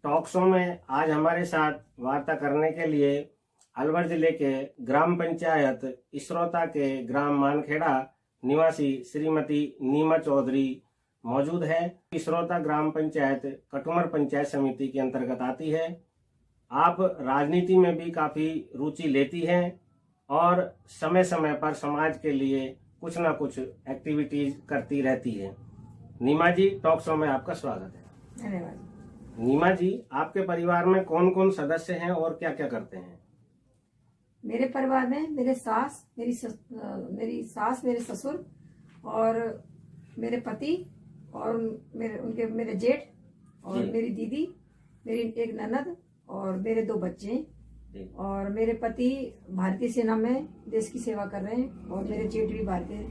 Talk show में आज हमारे साथ वार्ता करने के लिए अलवर जिले के ग्राम पंचायत इसरोता के ग्राम मानखेड़ा निवासी श्रीमती नीमा चौधरी मौजूद है। इसरोता ग्राम पंचायत कटुमर पंचायत समिति के अंतर्गत आती है। आप राजनीति में भी काफी रुचि लेती हैं और समय समय पर समाज के लिए कुछ न कुछ एक्टिविटीज करती रहती है। नीमा जी, टॉक शो में आपका स्वागत है। धन्यवाद। नीमा जी, आपके परिवार में कौन कौन सदस्य हैं और क्या क्या करते हैं? मेरे परिवार में मेरी सास, मेरे ससुर और मेरे पति और मेरे जेठ और मेरी दीदी, मेरी एक ननद और मेरे 2 बच्चे। और मेरे पति भारतीय सेना में देश की सेवा कर रहे हैं और मेरे जेठ भी भारतीय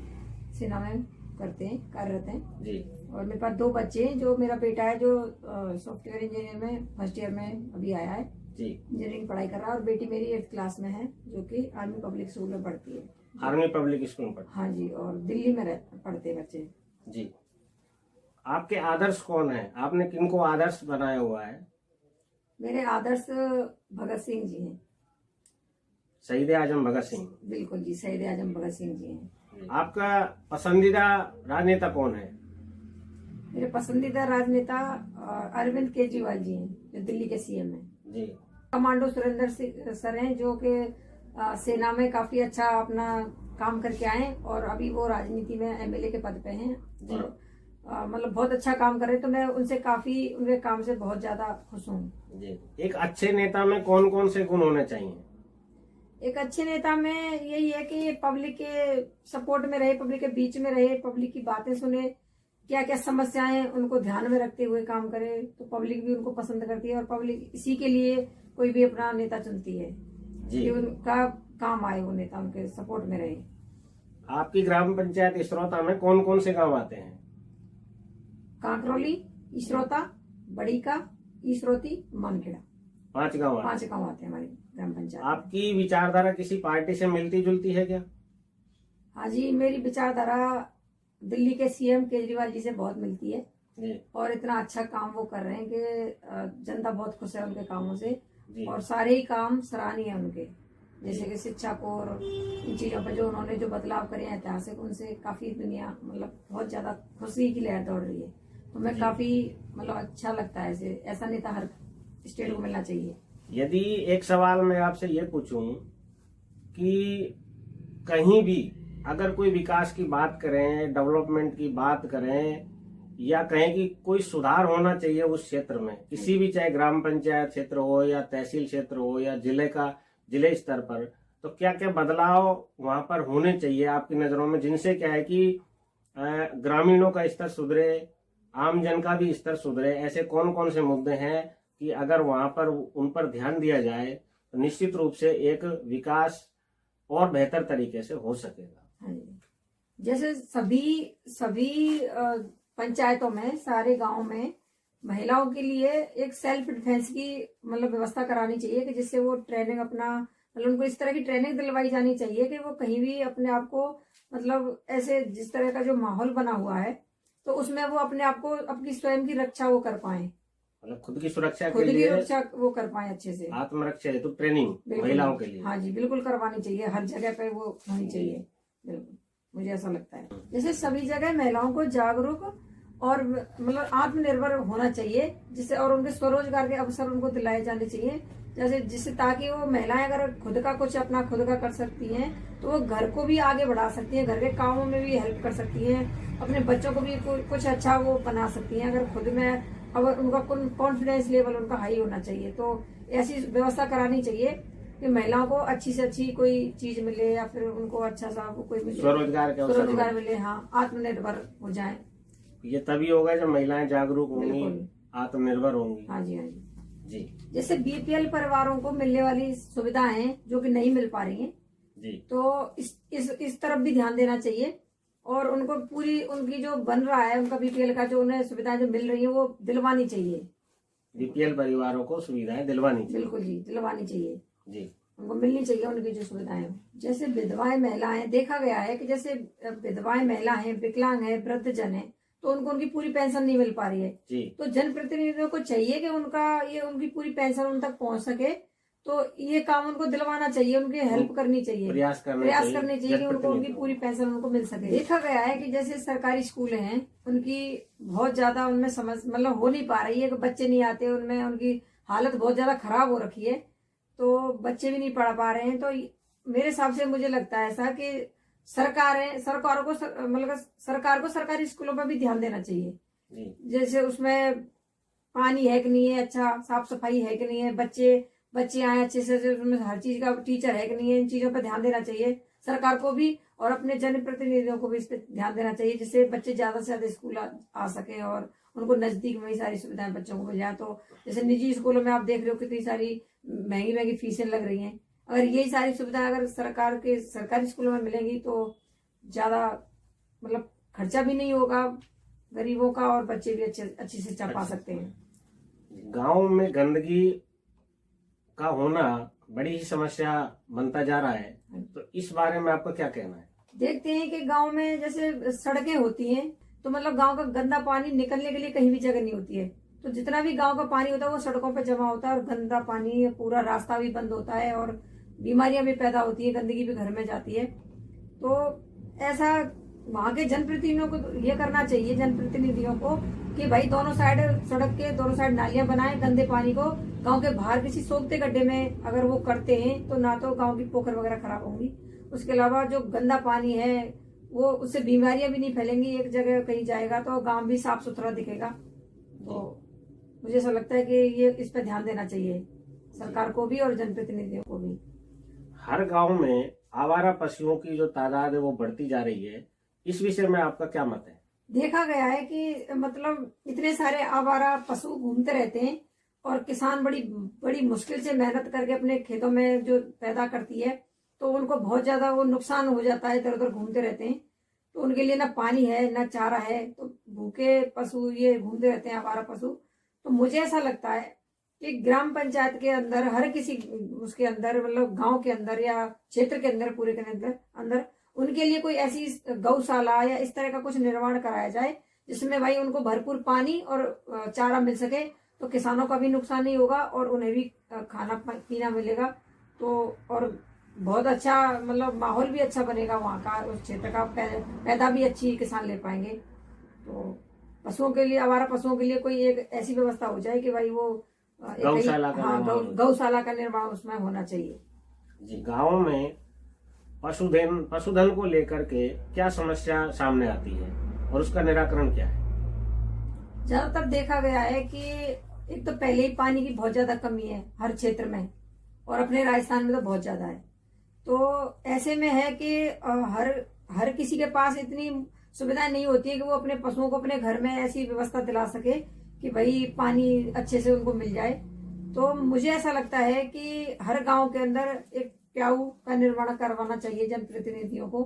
सेना में कार्यरत हैं जी। और मेरे पास 2 बच्चे हैं। जो मेरा बेटा है जो सॉफ्टवेयर इंजीनियर में फर्स्ट ईयर में अभी आया है जी, इंजीनियरिंग पढ़ाई कर रहा है। और बेटी मेरी 8th क्लास में है जो कि आर्मी पब्लिक स्कूल में पढ़ती है। आर्मी पब्लिक स्कूल में पढ़ती? हाँ जी, और दिल्ली में पढ़ते हैं बच्चे जी। आपके आदर्श कौन है? आपने किनको आदर्श बनाया हुआ है? मेरे आदर्श भगत सिंह जी हैं। शहीद आजम भगत सिंह? बिल्कुल जी, शहीद आजम भगत सिंह जी हैं। आपका पसंदीदा राजनेता कौन है? मेरे पसंदीदा राजनेता अरविंद केजरीवाल जी हैं जो दिल्ली के सीएम हैं जी। कमांडो सुरेंद्र सिंह सर हैं जो कि सेना में काफी अच्छा अपना काम करके आए और अभी वो राजनीति में एमएलए के पद पे हैं। मतलब बहुत अच्छा काम कर रहे, तो मैं उनसे काफी उनके काम से बहुत ज्यादा खुश हूँ जी। एक अच्छे नेता में कौन कौन से गुण होने चाहिए? एक अच्छे नेता में यही है कि पब्लिक के सपोर्ट में रहे, पब्लिक के बीच में रहे, पब्लिक की बातें सुने, क्या क्या समस्याएं उनको ध्यान में रखते हुए काम करे, तो पब्लिक भी उनको पसंद करती है और पब्लिक इसी के लिए कोई भी अपना नेता चुनती है कि उनका काम आए, वो नेता उनके सपोर्ट में रहे। आपकी ग्राम पंचायत इसरोता में कौन कौन से गाँव आते हैं? कांकरोली, इसरोता, बड़ीका, इसरोती, मानखेड़ा, 5 गाँव आते हैं हमारी ग्राम पंचायत। आपकी विचारधारा किसी पार्टी से मिलती जुलती है क्या? हाँ जी, मेरी विचारधारा दिल्ली के सीएम केजरीवाल जी से बहुत मिलती है जी। और इतना अच्छा काम वो कर रहे हैं कि जनता बहुत खुश है उनके कामों से और सारे ही काम सराहनीय है उनके, जैसे कि शिक्षा को और इन चीजों पर जो उन्होंने जो बदलाव करे हैं ऐतिहासिक, उनसे काफी दुनिया मतलब बहुत ज्यादा खुशी की लहर दौड़ रही है। तो मैं काफी मतलब अच्छा लगता है, ऐसा नेता हर स्टेट को मिलना चाहिए। यदि एक सवाल मैं आपसे ये पूछूं कि कहीं भी अगर कोई विकास की बात करें, डेवलपमेंट की बात करें या कहें कि कोई सुधार होना चाहिए उस क्षेत्र में, किसी भी, चाहे ग्राम पंचायत क्षेत्र हो या तहसील क्षेत्र हो या जिले स्तर पर, तो क्या क्या बदलाव वहां पर होने चाहिए आपकी नजरों में, जिनसे क्या है कि ग्रामीणों का स्तर सुधरे, आम जन का भी स्तर सुधरे? ऐसे कौन कौन से मुद्दे हैं कि अगर वहां पर उन पर ध्यान दिया जाए तो निश्चित रूप से एक विकास और बेहतर तरीके से हो सकेगा? जैसे सभी पंचायतों में, सारे गांव में महिलाओं के लिए एक सेल्फ डिफेंस की मतलब व्यवस्था करानी चाहिए कि जिससे वो ट्रेनिंग अपना मतलब उनको इस तरह की ट्रेनिंग दिलवाई जानी चाहिए कि वो कहीं भी अपने आप को मतलब ऐसे जिस तरह का जो माहौल बना हुआ है तो उसमें वो अपने आप को अपनी स्वयं की रक्षा वो कर पाए, मतलब खुद की सुरक्षा वो कर पाए अच्छे से, आत्मरक्षा हेतु ट्रेनिंग महिलाओं के लिए। हाँ जी, बिल्कुल करवानी चाहिए, हर जगह पे वो होनी चाहिए। बिल्कुल, मुझे ऐसा लगता है जैसे सभी जगह महिलाओं को जागरूक और मतलब आत्मनिर्भर होना चाहिए, जिससे और उनके स्वरोजगार के अवसर उनको दिलाए जाने चाहिए, जैसे जिससे ताकि वो महिलाएं अगर खुद का कुछ अपना खुद का कर सकती हैं तो वो घर को भी आगे बढ़ा सकती हैं, घर के कामों में भी हेल्प कर सकती हैं, अपने बच्चों को भी कुछ अच्छा वो बना सकती हैं अगर खुद में, अगर उनका कॉन्फिडेंस लेवल उनका हाई होना चाहिए। तो ऐसी व्यवस्था करानी चाहिए कि महिलाओं को अच्छी से अच्छी कोई चीज मिले या फिर उनको अच्छा सा कोई स्वरोजगार मिले, हाँ, आत्मनिर्भर हो जाए। ये तभी होगा जब महिलाएं जागरूक होंगी, आत्मनिर्भर होंगी। हाँ जी, हाँ जी जी। जैसे बीपीएल परिवारों को मिलने वाली सुविधाएं जो कि नहीं मिल पा रही हैं जी, तो इस तरफ भी ध्यान देना चाहिए और उनको पूरी उनकी जो बन रहा है उनका बीपीएल का जो उन्हें सुविधाएं जो मिल रही है वो दिलवानी चाहिए। बीपीएल परिवारों को सुविधाएं दिलवानी चाहिए? बिल्कुल जी, दिलवानी चाहिए जी, उनको मिलनी चाहिए उनकी जो सुविधाएं। जैसे विधवाएं महिलाएं, देखा गया है कि जैसे विधवाएं महिला है, विकलांग है, वृद्धजन है, तो उनको उनकी पूरी पेंशन नहीं मिल पा रही है। जी तो जनप्रतिनिधियों को चाहिए कि उनकी पूरी पेंशन उन तक पहुंच सके, तो ये काम उनको दिलवाना चाहिए, उनकी हेल्प करनी चाहिए, प्रयास करने चाहिए कि उनको उनकी पूरी पेंशन उनको मिल सके। देखा गया है कि जैसे सरकारी स्कूल हैं, उनकी बहुत ज्यादा उनमें समझ मतलब हो नहीं पा रही है कि बच्चे नहीं आते, उनमें उनकी हालत बहुत ज्यादा खराब हो रखी है, तो बच्चे भी नहीं पढ़ पा रहे हैं। तो मेरे हिसाब से मुझे लगता है ऐसा कि सरकार को सरकारी स्कूलों पर भी ध्यान देना चाहिए। जैसे उसमें पानी है कि नहीं है, अच्छा साफ सफाई है कि नहीं है, बच्चे आए अच्छे से, उसमें हर चीज का टीचर है कि नहीं है, इन चीजों पर ध्यान देना चाहिए सरकार को भी, और अपने जनप्रतिनिधियों को भी इस पर ध्यान देना चाहिए, जिससे बच्चे ज्यादा से ज्यादा स्कूल आ सके और उनको नजदीक में ही सारी सुविधाएं बच्चों को मिल जाए। तो जैसे निजी स्कूलों में आप देख रहे हो कितनी सारी महंगी महंगी फीसें लग रही हैं, अगर यही सारी सुविधाएं अगर सरकारी स्कूलों में मिलेंगी तो ज्यादा मतलब खर्चा भी नहीं होगा गरीबों का, और बच्चे भी अच्छी शिक्षा पा सकते हैं। गांव में गंदगी का होना बड़ी ही समस्या बनता जा रहा है, तो इस बारे में आपका क्या कहना है? देखते हैं कि गांव में जैसे सड़कें होती हैं, तो मतलब गांव का गंदा पानी निकलने के लिए कहीं भी जगह नहीं होती है, तो जितना भी गांव का पानी होता है वो सड़कों पे जमा होता है, और गंदा पानी पूरा रास्ता भी बंद होता है, और बीमारियां भी पैदा होती है, गंदगी भी घर में जाती है। तो ऐसा वहां के जनप्रतिनिधियों को ये करना चाहिए, जनप्रतिनिधियों को, कि भाई सड़क के दोनों साइड नालियां बनाए, गंदे पानी को गांव के बाहर किसी सोखते गड्ढे में अगर वो करते हैं तो ना तो गांव की पोखर वगैरह खराब होंगी, उसके अलावा जो गंदा पानी है वो उससे बीमारियां भी नहीं फैलेंगी, एक जगह कहीं जाएगा तो गांव भी साफ सुथरा दिखेगा। तो मुझे ऐसा लगता है कि ये इस पर ध्यान देना चाहिए सरकार को भी और जनप्रतिनिधियों को भी। हर गांव में आवारा पशुओं की जो तादाद है वो बढ़ती जा रही है, इस विषय में आपका क्या मत है? देखा गया है कि मतलब इतने सारे आवारा पशु घूमते रहते हैं, और किसान बड़ी बड़ी मुश्किल से मेहनत करके अपने खेतों में जो पैदा करती है, तो उनको बहुत ज्यादा वो नुकसान हो जाता है, इधर उधर घूमते रहते हैं, तो उनके लिए ना पानी है ना चारा है, तो भूखे पशु ये घूमते रहते हैं आवारा पशु। तो मुझे ऐसा लगता है कि ग्राम पंचायत के अंदर हर किसी उसके अंदर मतलब गांव के अंदर या क्षेत्र के अंदर पूरे के अंदर उनके लिए कोई ऐसी गौशाला या इस तरह का कुछ निर्माण कराया जाए, जिसमें भाई उनको भरपूर पानी और चारा मिल सके, तो किसानों का भी नुकसान नहीं होगा और उन्हें भी खाना पीना मिलेगा। तो और बहुत अच्छा मतलब माहौल भी अच्छा बनेगा वहाँ का, उस क्षेत्र का पैदा भी अच्छी किसान ले पाएंगे। तो पशुओं के लिए, आवारा पशुओं के लिए कोई एक ऐसी व्यवस्था हो जाए कि भाई वो गौशाला का निर्माण उसमें होना चाहिए। जी, गाँव में पशुधन को लेकर के क्या समस्या सामने आती है और उसका निराकरण क्या है? ज्यादातर देखा गया है कि एक तो पहले ही पानी की बहुत ज्यादा कमी है हर क्षेत्र में, और अपने राजस्थान में तो बहुत ज्यादा है। तो ऐसे में है कि हर किसी के पास इतनी सुविधाएं नहीं होती है कि वो अपने पशुओं को अपने घर में ऐसी व्यवस्था दिला सके कि भाई पानी अच्छे से उनको मिल जाए। तो मुझे ऐसा लगता है कि हर गांव के अंदर एक प्याऊ का निर्माण करवाना चाहिए जनप्रतिनिधियों को,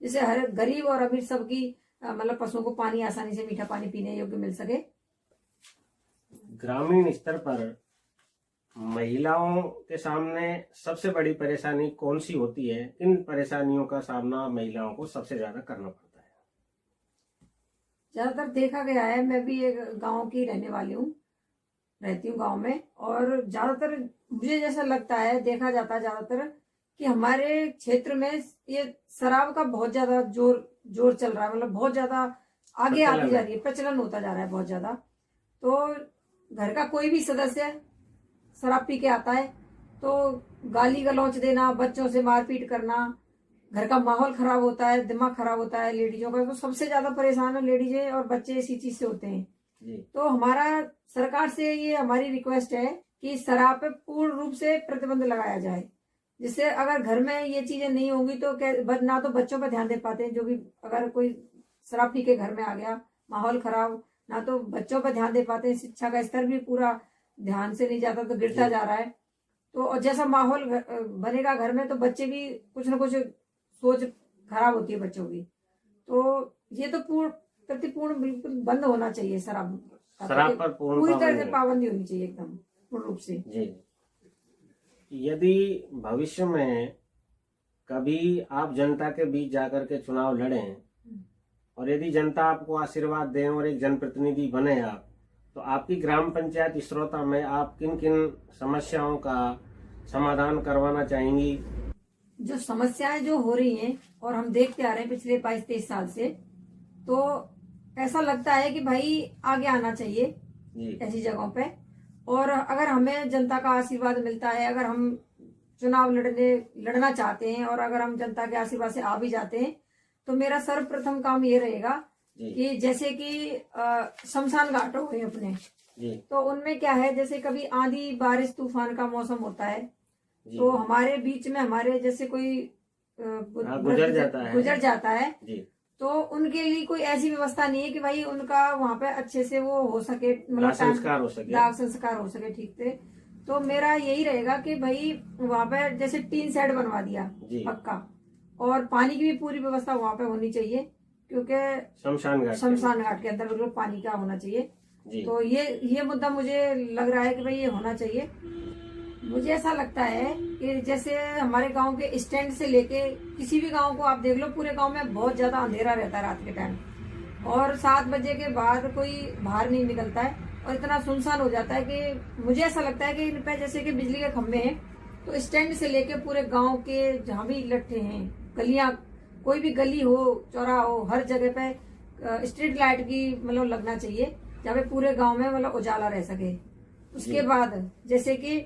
जिससे हर गरीब और अमीर सबकी मतलब पशुओं को पानी आसानी से, मीठा पानी पीने योग्य मिल सके। ग्रामीण स्तर पर महिलाओं के सामने सबसे बड़ी परेशानी कौन सी होती है? इन परेशानियों का सामना महिलाओं को सबसे ज्यादा करना पड़ता है। ज्यादातर देखा गया है, मैं भी एक गांव की रहने वाली हूँ, रहती हूँ गांव में, और ज्यादातर मुझे जैसा लगता है, देखा जाता है ज्यादातर कि हमारे क्षेत्र में ये शराब का बहुत ज्यादा जोर चल रहा है, मतलब बहुत ज्यादा आगे आती जा रही है, प्रचलन होता जा रहा है बहुत ज्यादा। तो घर का कोई भी सदस्य शराब पी के आता है तो गाली गलौच देना, बच्चों से मारपीट करना, घर का माहौल खराब होता है, दिमाग खराब होता है लेडीजों का। तो सबसे ज्यादा परेशान है लेडीजें और बच्चे इसी चीज से होते हैं। तो हमारा सरकार से ये हमारी रिक्वेस्ट है कि शराब पे पूर्ण रूप से प्रतिबंध लगाया जाए, जिससे अगर घर में ये चीजें नहीं होंगी तो ना तो बच्चों पर ध्यान दे पाते हैं, जो भी अगर कोई शराब पी के घर में आ गया, माहौल खराब, ना तो बच्चों पर ध्यान दे पाते हैं, शिक्षा का स्तर भी पूरा ध्यान से नहीं जाता, तो गिरता जा रहा है। तो और जैसा माहौल बनेगा घर में, तो बच्चे भी कुछ ना कुछ सोच खराब होती है बच्चों की। तो ये तो प्रतिपूर्ण बिल्कुल बंद होना चाहिए, शराब पर पूरी तरह से पाबंदी होनी चाहिए एकदम पूर्ण रूप से। जी, यदि भविष्य में कभी आप जनता के बीच जाकर के चुनाव लड़ें और यदि जनता आपको आशीर्वाद दें और एक जनप्रतिनिधि बने आप, तो आपकी ग्राम पंचायत इसरोता में आप किन किन समस्याओं का समाधान करवाना चाहेंगी? जो समस्याएं जो हो रही हैं और हम देखते आ रहे हैं पिछले 22-23 साल से, तो ऐसा लगता है कि भाई आगे आना चाहिए जी ऐसी जगहों पे। और अगर हमें जनता का आशीर्वाद मिलता है, अगर हम चुनाव लड़ना चाहते हैं और अगर हम जनता के आशीर्वाद से आ भी जाते हैं, तो मेरा सर्वप्रथम काम ये रहेगा जी कि जैसे कि शमशान घाट हो गए अपने, जी तो उनमें क्या है, जैसे कभी आंधी बारिश तूफान का मौसम होता है, जी तो हमारे बीच में हमारे जैसे कोई गुजर जाता है जी तो उनके लिए कोई ऐसी व्यवस्था नहीं है कि भाई उनका वहां पे अच्छे से वो हो सके, दाह मतलब संस्कार हो सके। दाह संस्कार हो सके ठीक से। तो मेरा यही रहेगा कि भाई वहां पे जैसे टीन शेड बनवा दिया जी पक्का, और पानी की भी पूरी व्यवस्था वहां पे होनी चाहिए, क्योंकि शमशान घाट के अंदर बिल्कुल पानी का होना चाहिए। जी तो ये मुद्दा मुझे लग रहा है कि भाई ये होना चाहिए। मुझे ऐसा लगता है कि जैसे हमारे गांव के स्टैंड से लेके किसी भी गांव को आप देख लो, पूरे गांव में बहुत ज्यादा अंधेरा रहता है रात के टाइम, और 7 बजे के बाद कोई बाहर नहीं निकलता है और इतना सुनसान हो जाता है कि मुझे ऐसा लगता है कि इन पे जैसे कि बिजली के खंभे हैं, तो स्टैंड से लेके पूरे गांव के जहाँ भी लट्ठे हैं, गलियां, कोई भी गली हो, चौराहा हो, हर जगह पे स्ट्रीट लाइट की मतलब लगना चाहिए, जहाँ पे पूरे गांव में मतलब उजाला रह सके। उसके बाद जैसे कि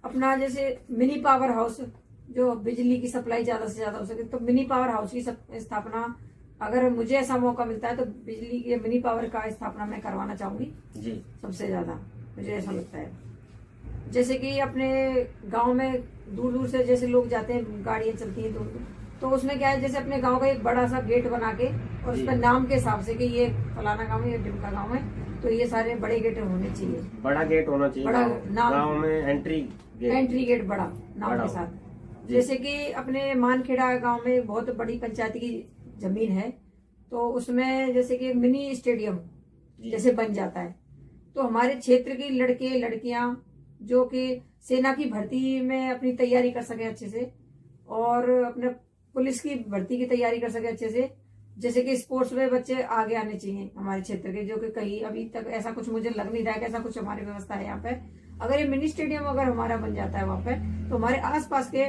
अपना जैसे मिनी पावर हाउस, जो बिजली की सप्लाई ज्यादा से ज्यादा हो सके, तो मिनी पावर हाउस की स्थापना, अगर मुझे ऐसा मौका मिलता है तो बिजली के मिनी पावर का स्थापना मैं करवाना चाहूंगी जी सबसे ज्यादा। मुझे ऐसा लगता है जैसे कि अपने गांव में दूर दूर से जैसे लोग जाते हैं, गाड़ियां चलती हैं दूर दूर, तो उसमें क्या है, जैसे अपने गांव का एक बड़ा सा गेट बना के और उस पर नाम के हिसाब से कि ये फलाना गांव है, ये ढिमका गांव है, तो ये सारे बड़े गेट होने चाहिए। बड़ा गेट होना चाहिए, बड़ा नाम, गांव में एंट्री गेट बड़ा नाम के साथ। जैसे कि अपने मानखेड़ा गांव में बहुत बड़ी पंचायत की जमीन है, तो उसमें जैसे कि मिनी स्टेडियम जैसे बन जाता है, तो हमारे क्षेत्र के लड़के लड़कियां जो कि सेना की भर्ती में अपनी तैयारी कर सके अच्छे से, और अपने पुलिस की भर्ती की तैयारी कर सके अच्छे से, जैसे कि स्पोर्ट्स में बच्चे आगे आने चाहिए हमारे क्षेत्र के, जो कि कहीं अभी तक ऐसा कुछ मुझे लग नहीं रहा है कि ऐसा कुछ हमारी व्यवस्था है यहाँ पे। अगर ये मिनी स्टेडियम अगर हमारा बन जाता है वहां पे, तो हमारे आसपास के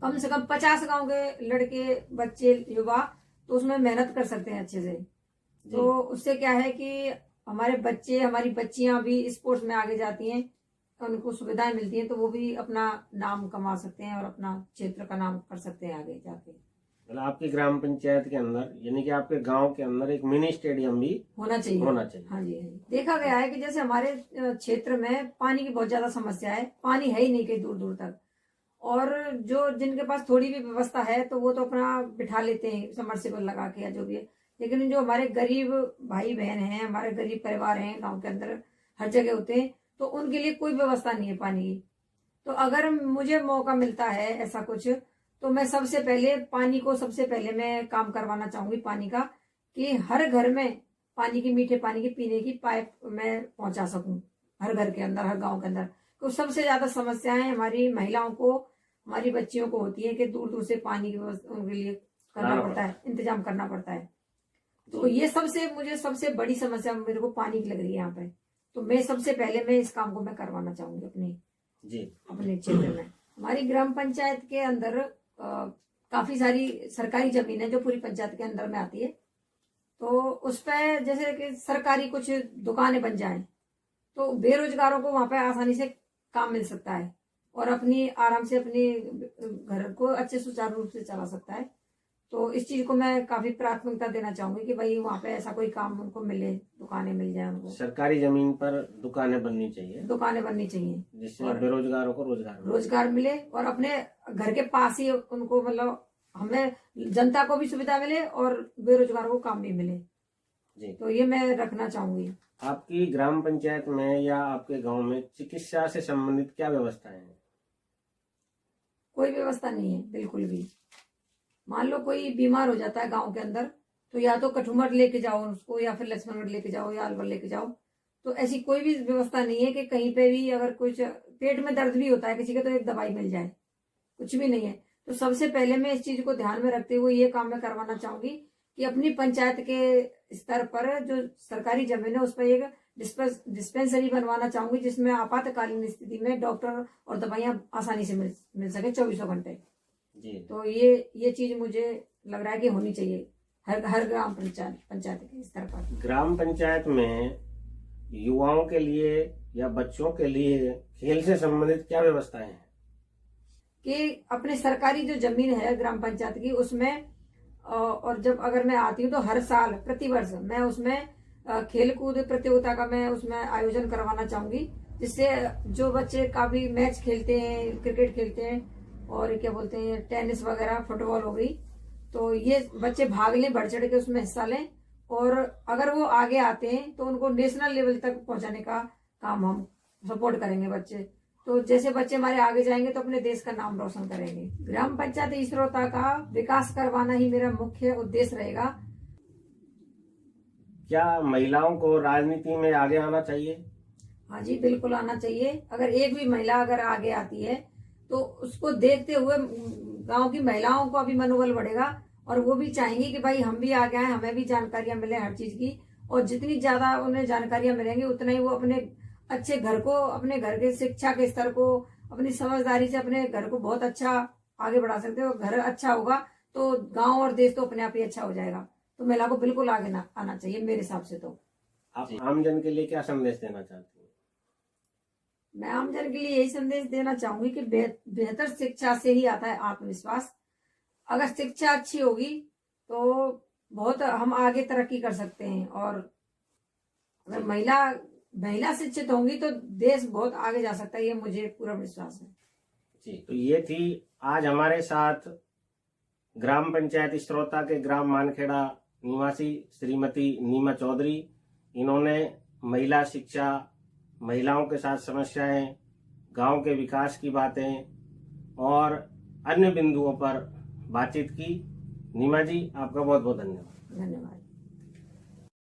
कम से कम 50 गांव के लड़के बच्चे युवा तो उसमें मेहनत कर सकते हैं अच्छे से। तो उससे क्या है कि हमारे बच्चे, हमारी बच्चियां भी स्पोर्ट्स में आगे जाती हैं, उनको सुविधाएं मिलती हैं, तो वो भी अपना नाम कमा सकते हैं और अपना क्षेत्र का नाम कर सकते हैं आगे जाके। मतलब आपकी ग्राम पंचायत के अंदर, यानी कि आपके गांव के अंदर एक मिनी स्टेडियम भी होना चाहिए। हाँ जी, हाँ जी। देखा गया है कि जैसे हमारे क्षेत्र में पानी की बहुत ज्यादा समस्या है, पानी है ही नहीं कहीं दूर दूर तक, और जो जिनके पास थोड़ी भी व्यवस्था है तो वो तो अपना बिठा लेते हैं समरसेबल लगा के या जो भी है, लेकिन जो हमारे गरीब भाई बहन हैं, हमारे गरीब परिवार हैं गाँव के अंदर हर जगह होते हैं, तो उनके लिए कोई व्यवस्था नहीं है पानी की। तो अगर मुझे मौका मिलता है ऐसा कुछ, तो मैं सबसे पहले पानी को सबसे पहले मैं काम करवाना चाहूंगी पानी का, कि हर घर में पानी की, मीठे पानी की पीने की पाइप मैं पहुंचा सकूं हर घर के अंदर, हर गांव के अंदर। तो सबसे ज्यादा समस्याएं हमारी महिलाओं को, हमारी बच्चियों को होती है कि दूर दूर से पानी की व्यवस्था उनके लिए करना पड़ता है, इंतजाम करना पड़ता है। तो ये मुझे सबसे बड़ी समस्या मेरे को पानी की लग रही है यहाँ पे। तो मैं सबसे पहले मैं इस काम को मैं करवाना चाहूंगी अपने क्षेत्र में। हमारी ग्राम पंचायत के अंदर काफी सारी सरकारी जमीन है जो पूरी पंचायत के अंदर में आती है, तो उस पर जैसे कि सरकारी कुछ दुकानें बन जाएं, तो बेरोजगारों को वहां पे आसानी से काम मिल सकता है और अपनी आराम से अपने घर को अच्छे सुचारू रूप से चला सकता है। तो इस चीज को मैं काफी प्राथमिकता देना चाहूंगी कि भाई वहाँ पे ऐसा कोई काम उनको मिले, दुकानें मिल जाए उनको। सरकारी जमीन पर दुकानें बननी चाहिए, जिससे बेरोजगारों को रोजगार मिले और अपने घर के पास ही उनको, मतलब हमें जनता को भी सुविधा मिले और बेरोजगारों को काम भी मिले जी। तो ये मैं रखना चाहूंगी। आपकी ग्राम पंचायत में या आपके गांव में चिकित्सा से संबंधित क्या व्यवस्थाएं हैं? कोई व्यवस्था नहीं है बिल्कुल भी। मान लो कोई बीमार हो जाता है गांव के अंदर, तो या तो कठुमर लेके जाओ उसको, या फिर लक्ष्मणगढ़ लेके जाओ, या अलवर लेके जाओ। तो ऐसी कोई भी व्यवस्था नहीं है कि कहीं पे भी अगर कुछ पेट में दर्द भी होता है किसी का, तो एक दवाई मिल जाए, कुछ भी नहीं है। तो सबसे पहले मैं इस चीज को ध्यान में रखते हुए ये काम मैं करवाना चाहूंगी कि अपनी पंचायत के स्तर पर जो सरकारी जमीन है उस पर एक डिस्पेंसरी बनवाना चाहूंगी, जिसमें आपातकालीन स्थिति में डॉक्टर और दवाइयां आसानी से मिल सके 24 घंटे जी। तो ये चीज मुझे लग रहा है कि होनी चाहिए हर ग्राम पंचायत के स्तर पर। ग्राम पंचायत में युवाओं के लिए या बच्चों के लिए खेल से संबंधित क्या व्यवस्थाएं हैं? कि अपने सरकारी जो जमीन है ग्राम पंचायत की उसमें और जब अगर मैं आती हूँ तो हर साल प्रतिवर्ष मैं उसमें खेल कूद प्रतियोगिता का मैं उसमें आयोजन करवाना चाहूंगी, जिससे जो बच्चे काफी मैच खेलते हैं, क्रिकेट खेलते हैं और क्या बोलते हैं टेनिस वगैरह, फुटबॉल हो गई, तो ये बच्चे भाग लें, बढ़ चढ़ के उसमें हिस्सा लें और अगर वो आगे आते हैं तो उनको नेशनल लेवल तक पहुंचाने का काम हम सपोर्ट करेंगे बच्चे। तो जैसे बच्चे हमारे आगे जाएंगे तो अपने देश का नाम रोशन करेंगे। ग्राम पंचायत इस्रोता का विकास करवाना ही मेरा मुख्य उद्देश्य रहेगा। क्या महिलाओं को राजनीति में आगे आना चाहिए? हाँ जी, बिल्कुल आना चाहिए। अगर एक भी महिला अगर आगे आती है तो उसको देखते हुए गांव की महिलाओं को अभी मनोबल बढ़ेगा और वो भी चाहेंगी कि भाई हम भी आगे आए, हमें भी जानकारियां मिले हर चीज की, और जितनी ज्यादा उन्हें जानकारियां मिलेंगी उतना ही वो अपने अच्छे घर को, अपने घर के शिक्षा के स्तर को, अपनी समझदारी से अपने घर को बहुत अच्छा आगे बढ़ा सकते हो। घर अच्छा होगा तो गांव और देश तो अपने आप ही अच्छा हो जाएगा। तो महिला को बिल्कुल आगे आना चाहिए मेरे हिसाब से। तो आप आमजन के लिए क्या संदेश देना चाहती हैं? मैं आमजन के लिए यही संदेश देना चाहूंगी कि बेहतर शिक्षा से ही आता है आत्मविश्वास। अगर शिक्षा अच्छी होगी तो बहुत हम आगे तरक्की कर सकते हैं, और अगर महिला शिक्षित होंगी तो देश बहुत आगे जा सकता है, ये मुझे पूरा विश्वास है जी। तो ये थी आज हमारे साथ ग्राम पंचायत इस्रोता के ग्राम मानखेड़ा निवासी श्रीमती नीमा चौधरी। इन्होंने महिला शिक्षा, महिलाओं के साथ समस्याएं, गांव के विकास की बातें और अन्य बिंदुओं पर बातचीत की। नीमा जी, आपका बहुत बहुत धन्यवाद। धन्यवाद।